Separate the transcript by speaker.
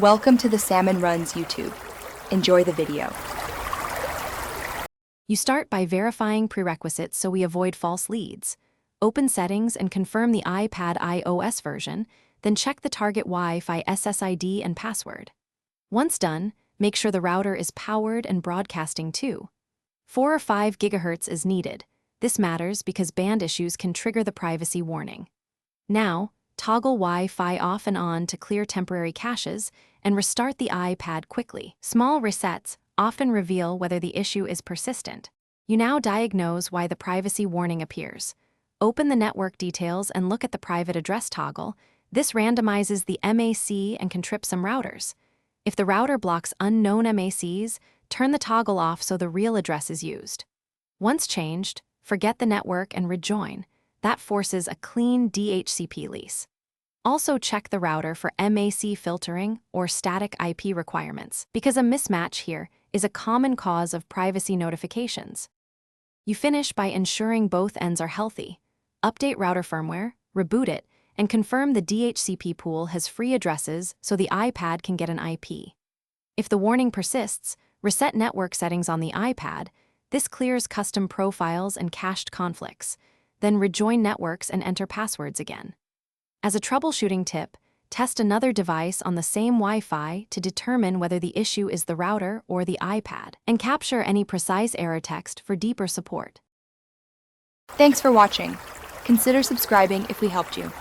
Speaker 1: Welcome to the Salmon Runs YouTube. Enjoy the video.
Speaker 2: You start by verifying prerequisites so we avoid false leads. Open Settings and confirm the iPad iOS version, then check the target Wi-Fi SSID and password. Once done, make sure the router is powered and broadcasting too. 4 or 5 GHz is needed. This matters because band issues can trigger the privacy warning. Now, toggle Wi-Fi off and on to clear temporary caches and restart the iPad quickly. Small resets often reveal whether the issue is persistent. You now diagnose why the privacy warning appears. Open the network details and look at the private address toggle. This randomizes the MAC and can trip some routers. If the router blocks unknown MACs, turn the toggle off so the real address is used. Once changed, forget the network and rejoin. That forces a clean DHCP lease. Also check the router for MAC filtering or static IP requirements, because a mismatch here is a common cause of privacy notifications. You finish by ensuring both ends are healthy. Update router firmware, reboot it, and confirm the DHCP pool has free addresses so the iPad can get an IP. If the warning persists, reset network settings on the iPad. This clears custom profiles and cached conflicts. Then rejoin networks and enter passwords again. As a troubleshooting tip, test another device on the same Wi-Fi to determine whether the issue is the router or the iPad, and capture any precise error text for deeper support.
Speaker 1: Thanks for watching. Consider subscribing if we helped you.